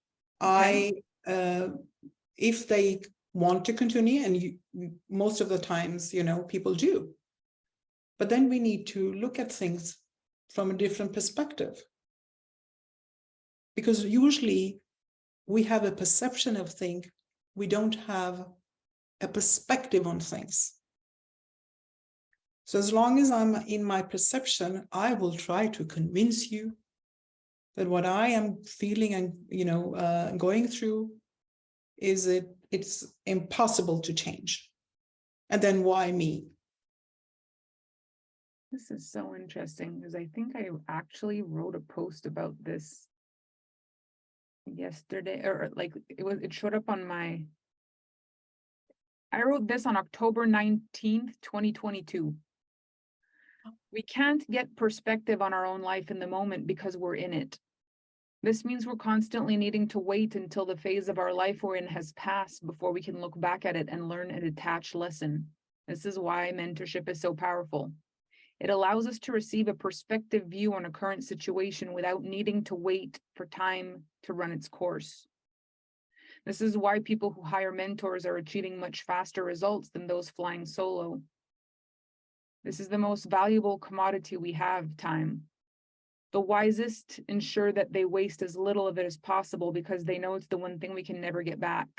Okay. If they want to continue, and most of the times, you know, people do. But then we need to look at things from a different perspective. Because usually we have a perception of things, we don't have a perspective on things. So as long as I'm in my perception, I will try to convince you that what I am feeling and, you know, going through it's impossible to change. And then why me? This is so interesting, because I think I actually wrote a post about this yesterday, or like it showed up on I wrote this on October 19th, 2022. We can't get perspective on our own life in the moment because we're in it. This means we're constantly needing to wait until the phase of our life we're in has passed before we can look back at it and learn a detached lesson. This is why mentorship is so powerful. It allows us to receive a perspective view on a current situation without needing to wait for time to run its course. This is why people who hire mentors are achieving much faster results than those flying solo. This is the most valuable commodity we have, time. The wisest ensure that they waste as little of it as possible because they know it's the one thing we can never get back.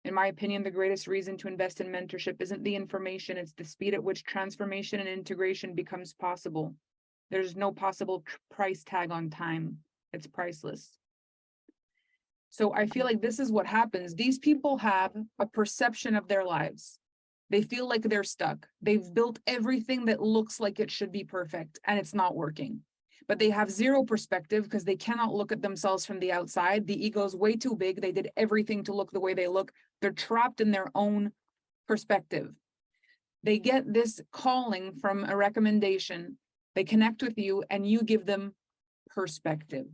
In my opinion, the greatest reason to invest in mentorship isn't the information, it's the speed at which transformation and integration becomes possible. There's no possible price tag on time. It's priceless. So I feel like this is what happens. These people have a perception of their lives. They feel like they're stuck. They've built everything that looks like it should be perfect, and it's not working. but they have zero perspective because they cannot look at themselves from the outside. The ego is way too big. They did everything to look the way they look. They're trapped in their own perspective. They get this calling from a recommendation. They connect with you and you give them perspective.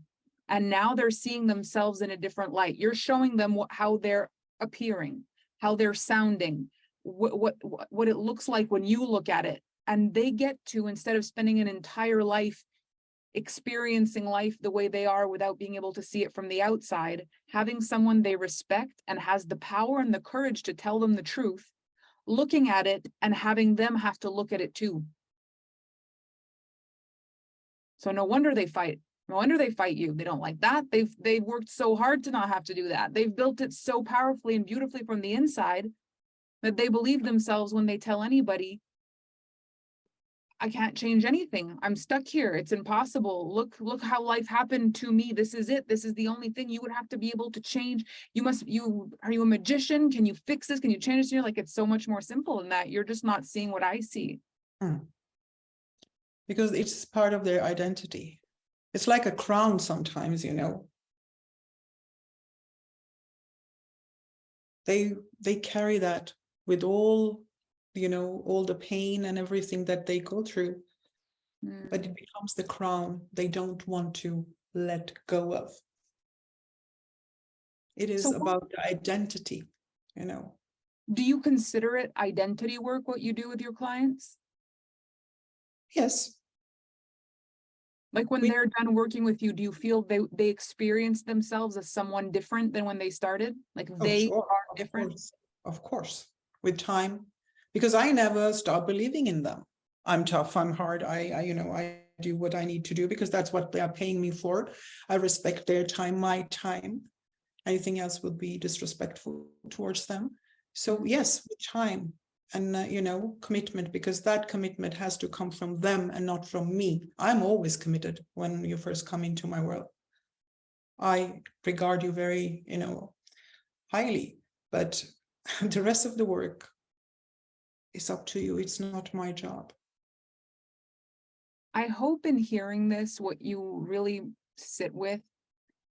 And now they're seeing themselves in a different light. You're showing them how they're appearing, how they're sounding, what it looks like when you look at it. And they get to, instead of spending an entire life experiencing life the way they are without being able to see it from the outside, having someone they respect and has the power and the courage to tell them the truth, looking at it and having them have to look at it too. So no wonder they fight. No wonder they fight you. They don't like that. They've worked so hard to not have to do that. They've built it so powerfully and beautifully from the inside that they believe themselves when they tell anybody, I can't change anything. I'm stuck here. It's impossible. Look how life happened to me. This is it. This is the only thing you would have to be able to change. Are you a magician? Can you fix this? Can you change this? You're like, it's so much more simple than that. You're just not seeing what I see. Because it's part of their identity. It's like a crown sometimes, you know. They carry that with all, you know, all the pain and everything that they go through. But it becomes the crown they don't want to let go of. It is about identity, you know. Do you consider it identity work, what you do with your clients? Yes. Like when they're done working with you, do you feel they experience themselves as someone different than when they started? Like they are different? Of course, with time, because I never stop believing in them. I'm tough, I'm hard, I do what I need to do because that's what they are paying me for. I respect their time, my time. Anything else would be disrespectful towards them. So yes, with time and commitment, because that commitment has to come from them and not from me. I'm always committed when you first come into my world. I regard you very, highly, but the rest of the work is up to you. It's not my job. I hope in hearing this, what you really sit with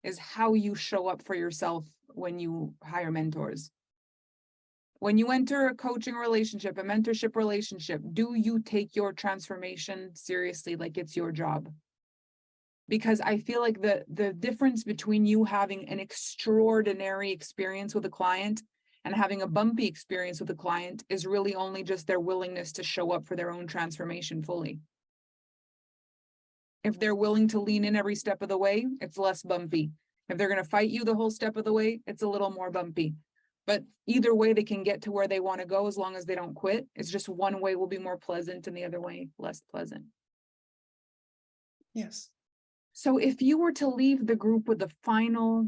is how you show up for yourself when you hire mentors. When you enter a coaching relationship, a mentorship relationship, do you take your transformation seriously, like it's your job? Because I feel like the difference between you having an extraordinary experience with a client and having a bumpy experience with a client is really only just their willingness to show up for their own transformation fully. If they're willing to lean in every step of the way, it's less bumpy. If they're going to fight you the whole step of the way, it's a little more bumpy. But either way, they can get to where they want to go as long as they don't quit. It's just one way will be more pleasant and the other way less pleasant. Yes. So if you were to leave the group with a final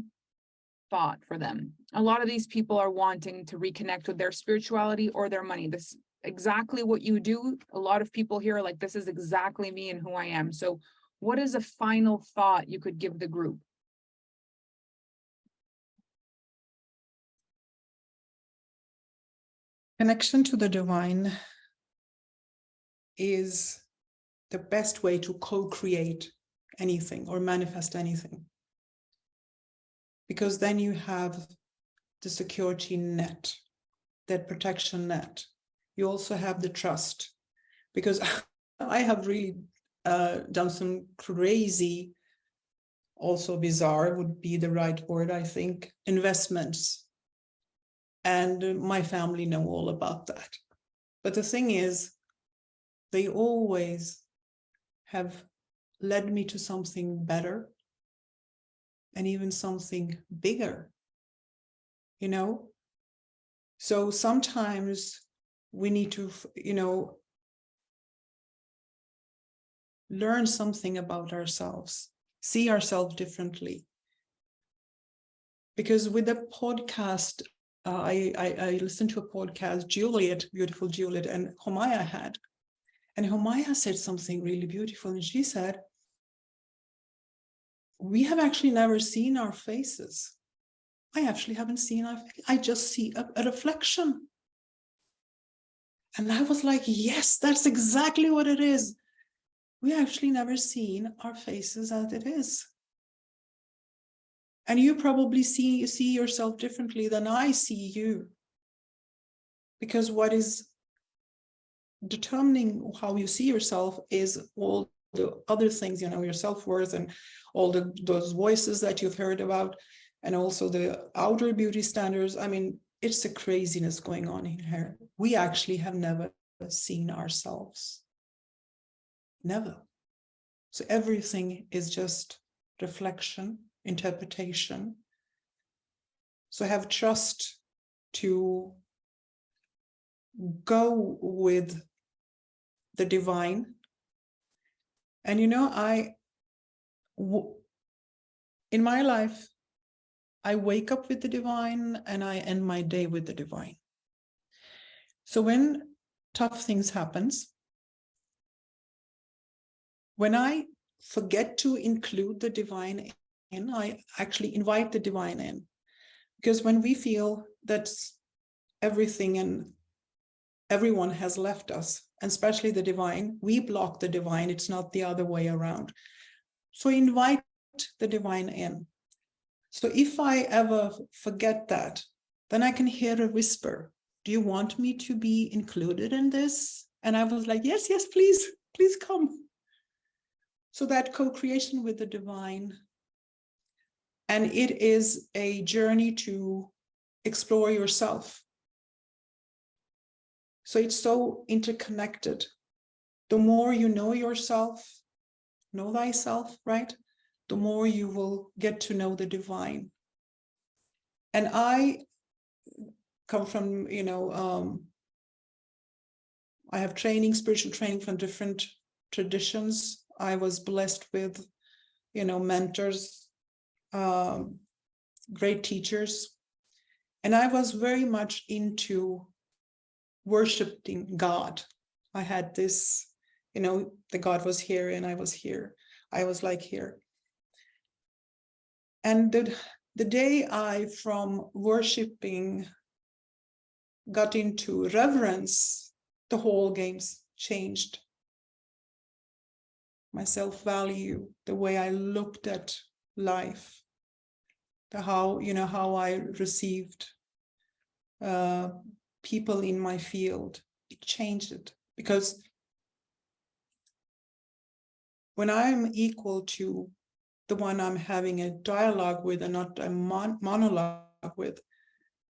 thought for them, a lot of these people are wanting to reconnect with their spirituality or their money. This is exactly what you do. A lot of people here are like, this is exactly me and who I am. So what is a final thought you could give the group? Connection to the divine is the best way to co-create anything or manifest anything. Because then you have the security net, that protection net. You also have the trust. Because I have really done some crazy, also bizarre would be the right word, I think, investments. And my family know all about that. But the thing is, they always have led me to something better and even something bigger, So sometimes we need to, learn something about ourselves, see ourselves differently. Because with the podcast, I listened to a podcast, beautiful Juliet, and Homaya had. And Homaya said something really beautiful. And she said, we have actually never seen our faces. I actually haven't seen our face. I just see a reflection. And I was like, yes, that's exactly what it is. we actually never seen our faces as it is. And you probably see yourself differently than I see you. Because what is determining how you see yourself is all the other things, your self-worth and all those voices that you've heard about, and also the outer beauty standards. I mean, it's a craziness going on in here. We actually have never seen ourselves. Never. So everything is just reflection, interpretation. So have trust to go with the divine. And in my life, I wake up with the divine and I end my day with the divine. So when tough things happens, when I forget to include the divine in, I actually invite the divine in. Because when we feel that everything and everyone has left us, and especially the divine, we block the divine. It's not the other way around. So invite the divine in. So if I ever forget that, then I can hear a whisper. Do you want me to be included in this? And I was like, yes, please come. So that co-creation with the divine. And it is a journey to explore yourself. So it's so interconnected. The more you know yourself, know thyself, right? The more you will get to know the divine. And I come from, I have spiritual training from different traditions. I was blessed with, mentors, great teachers. And I was very much into worshiping God. I had this, the God was here and I was here. I was like here. And the day I, from worshiping, got into reverence, the whole game's changed. My self-value, the way I looked at life, how I received people in my field, it changed it. Because when I'm equal to the one I'm having a dialogue with and not a monologue with,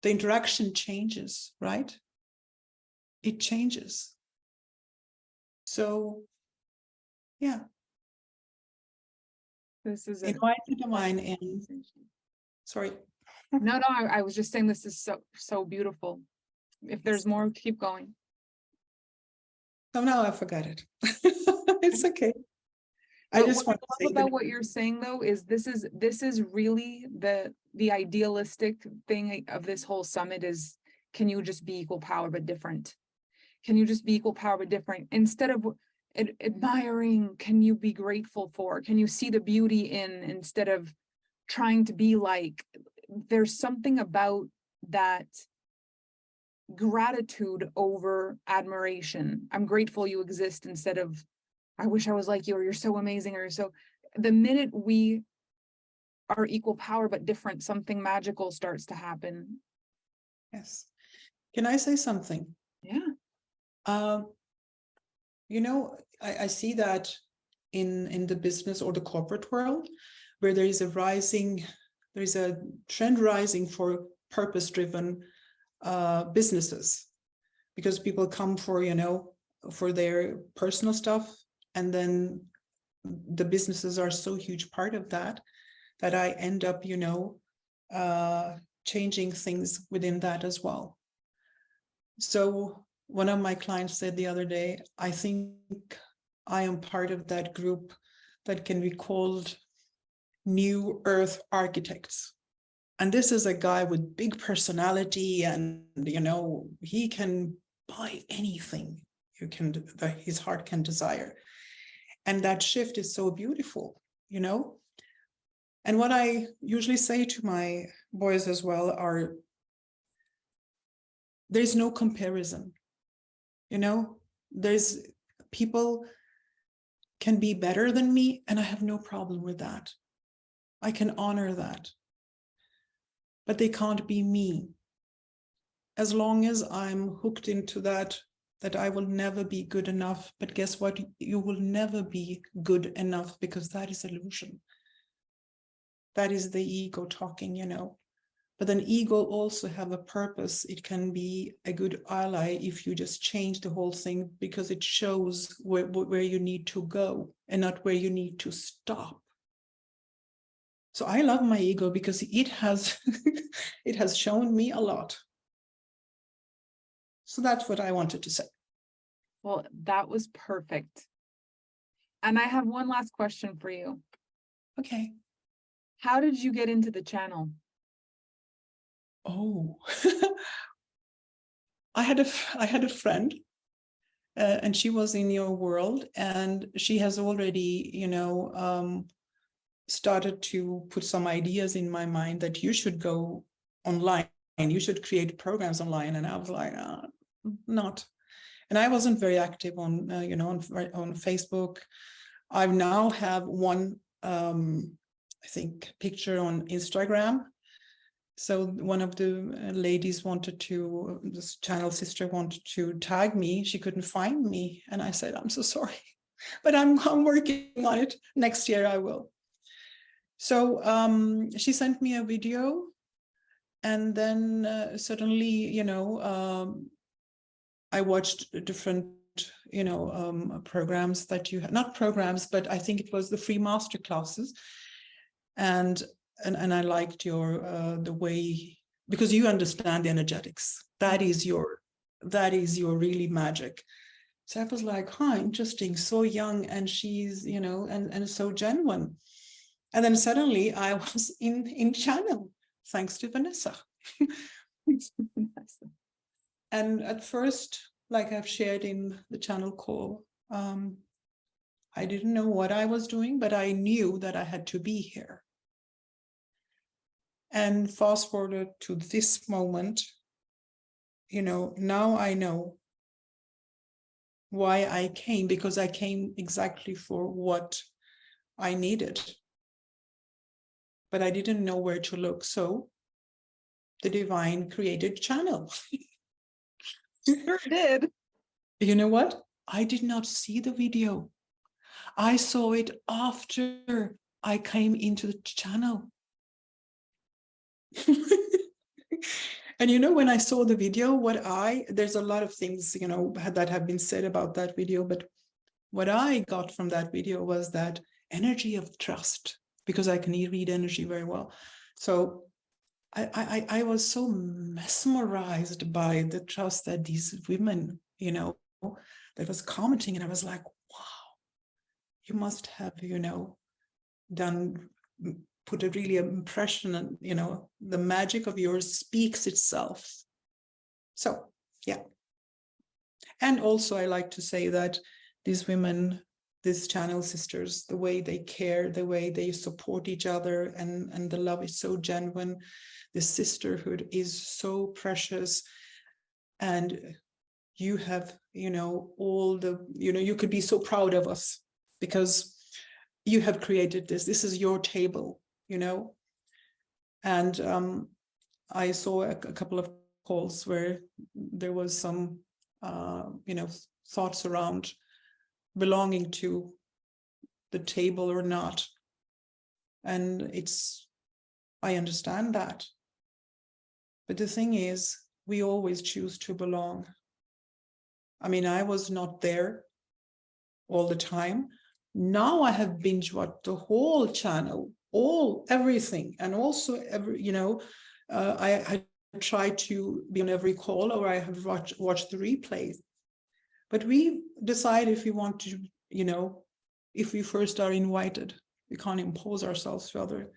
the interaction changes, right? It changes. So, yeah. This is invite the divine in. Sorry. No, I was just saying this is so beautiful. If there's more, keep going. So now I forgot it. It's okay. I But just what want I to love say about what you're saying though is this is really the idealistic thing of this whole summit is, can you just be equal power but different? Can you just be equal power but different? Instead of admiring, can you be grateful for? Can you see the beauty in, instead of trying to be like? There's something about that gratitude over admiration. I'm grateful you exist, instead of I wish I was like you, or you're so amazing, or so. The minute we are equal power but different, something magical starts to happen. Yes. Can I say something? Yeah. I see that in the business or the corporate world, where there is a trend rising for purpose-driven businesses, because people come for their personal stuff, and then the businesses are so huge part of that I end up changing things within that as well. So one of my clients said the other day, I think I am part of that group that can be called New Earth Architects. And this is a guy with big personality, and he can buy anything that his heart can desire. And that shift is so beautiful, And what I usually say to my boys as well are, there's no comparison. There's people can be better than me, and I have no problem with that. I can honor that. But they can't be me. As long as I'm hooked into that I will never be good enough. But guess what? You will never be good enough, because that is illusion. That is the ego talking, you know. But then ego also have a purpose. It can be a good ally if you just change the whole thing, because it shows where you need to go and not where you need to stop. So I love my ego because it has it has shown me a lot. So that's what I wanted to say. Well, that was perfect. And I have one last question for you. Okay. How did you get into the channel? Oh, I had a friend, and she was in your world, and she has already, you know, started to put some ideas in my mind that you should go online and you should create programs online. And I was like, not. And I wasn't very active on, you know, on Facebook. I now have one, I think, picture on Instagram. So one of the ladies wanted to, this channel sister wanted to tag me. She couldn't find me. And I said, I'm so sorry, but I'm working on it. Next year I will. So she sent me a video, and then suddenly, you know, I watched different, you know, programs that you had, not programs, but I think it was the free master classes. And I liked your, the way, because you understand the energetics. That is your really magic. So I was like, huh, interesting, so young, and she's, you know, and so genuine. And then suddenly I was in channel, thanks to Vanessa. And at first, like I've shared in the channel call, I didn't know what I was doing, but I knew that I had to be here. And fast forward to this moment, you know, now I know why I came, because I came exactly for what I needed. But I didn't know where to look. So the divine created channel. Sure did. You know what? I did not see the video. I saw it after I came into the channel. And you know, when I saw the video, there's a lot of things, you know, that have been said about that video, but what I got from that video was that energy of trust, because I can read energy very well. So I was so mesmerized by the trust that these women, you know, that was commenting, and I was like, wow, you must have, you know, put a really impression, and, you know, the magic of yours speaks itself. So, yeah. And also I like to say that these women, these channel sisters, the way they care, the way they support each other, and the love is so genuine. The sisterhood is so precious. And you have, you know, all the, you know, you could be so proud of us because you have created this. This is your table, you know. And I saw a couple of calls where there was some, you know, thoughts around belonging to the table or not. And I understand that. But the thing is, we always choose to belong. I mean, I was not there all the time. Now I have binge watched the whole channel, everything, and also you know, I try to be on every call, or I have watched the replays. But we decide if we want to, you know, if we first are invited, we can't impose ourselves to others.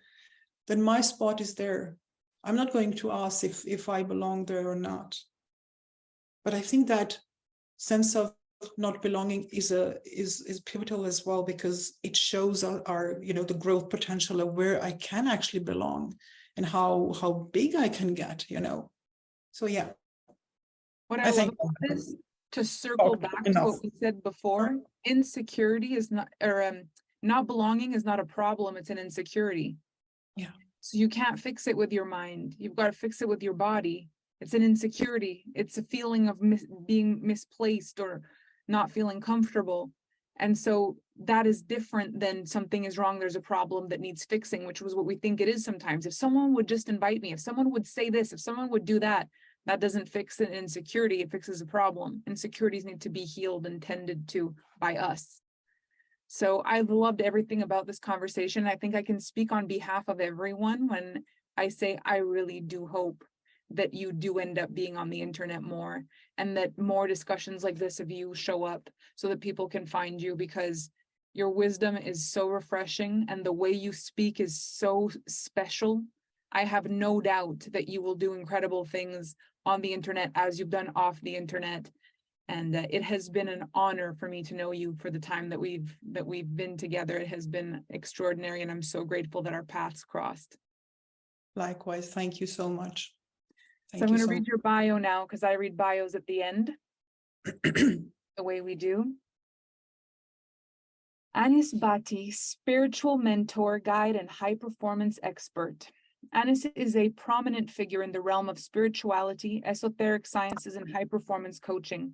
Then my spot is there. I'm not going to ask if I belong there or not. But I think that sense of not belonging is pivotal as well, because it shows our you know, the growth potential of where I can actually belong and how big I can get, you know. So yeah. What I love about to circle talked back to enough. what we said before, insecurity is not, or not belonging is not a problem, it's an insecurity. Yeah. So you can't fix it with your mind. You've got to fix it with your body. It's an insecurity. It's a feeling of being misplaced or not feeling comfortable. And so that is different than something is wrong, there's a problem that needs fixing, which was what we think it is sometimes. If someone would just invite me, if someone would say this, if someone would do that, that doesn't fix an insecurity, it fixes a problem. Insecurities need to be healed and tended to by us. So I loved everything about this conversation. I think I can speak on behalf of everyone when I say I really do hope that you do end up being on the internet more, and that more discussions like this of you show up so that people can find you, because your wisdom is so refreshing and the way you speak is so special. I have no doubt that you will do incredible things on the internet as you've done off the internet. And it has been an honor for me to know you for the time that we've been together. It has been extraordinary, and I'm so grateful that our paths crossed. Likewise, thank you so much. So I'm going to read your bio now, because I read bios at the end, the way we do. Anis Bhatti, spiritual mentor, guide, and high performance expert. Anis is a prominent figure in the realm of spirituality, esoteric sciences, and high performance coaching.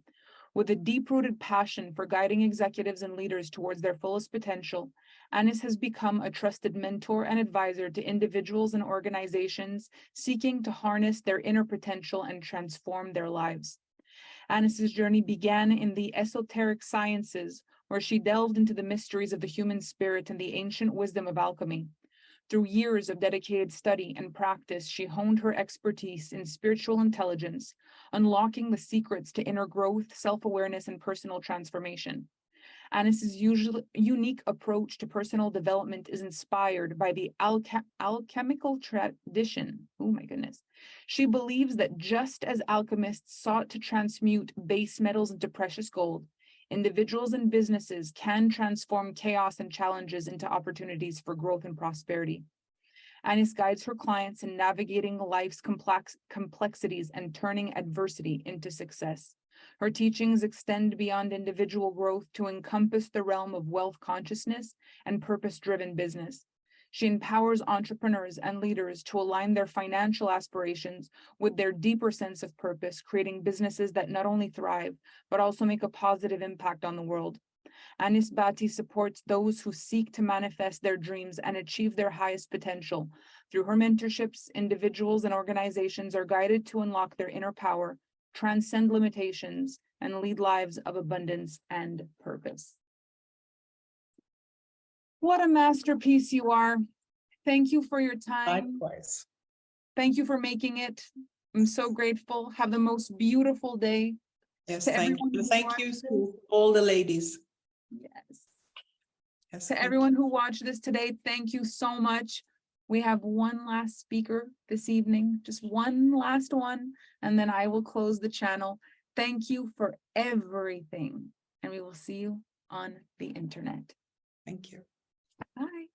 With a deep-rooted passion for guiding executives and leaders towards their fullest potential, Anis has become a trusted mentor and advisor to individuals and organizations seeking to harness their inner potential and transform their lives. Anis's journey began in the esoteric sciences, where she delved into the mysteries of the human spirit and the ancient wisdom of alchemy. Through years of dedicated study and practice, she honed her expertise in spiritual intelligence, unlocking the secrets to inner growth, self-awareness, and personal transformation. Anis's unique approach to personal development is inspired by the alchemical tradition. Oh my goodness. She believes that just as alchemists sought to transmute base metals into precious gold, individuals and businesses can transform chaos and challenges into opportunities for growth and prosperity. Anis guides her clients in navigating life's complexities and turning adversity into success. Her teachings extend beyond individual growth to encompass the realm of wealth consciousness and purpose-driven business. She empowers entrepreneurs and leaders to align their financial aspirations with their deeper sense of purpose, creating businesses that not only thrive, but also make a positive impact on the world. Anis Bhatti supports those who seek to manifest their dreams and achieve their highest potential. Through her mentorships, individuals and organizations are guided to unlock their inner power, transcend limitations, and lead lives of abundance and purpose. What a masterpiece you are. Thank you for your time. Likewise. Thank you for making it. I'm so grateful. Have the most beautiful day. Yes, To thank everyone you. who Thank watched you this. to all the ladies. Yes. Yes, To everyone who watched this today, thank you so much. We have one last speaker this evening, just one last one, and then I will close the channel. Thank you for everything, and we will see you on the internet. Thank you. Bye.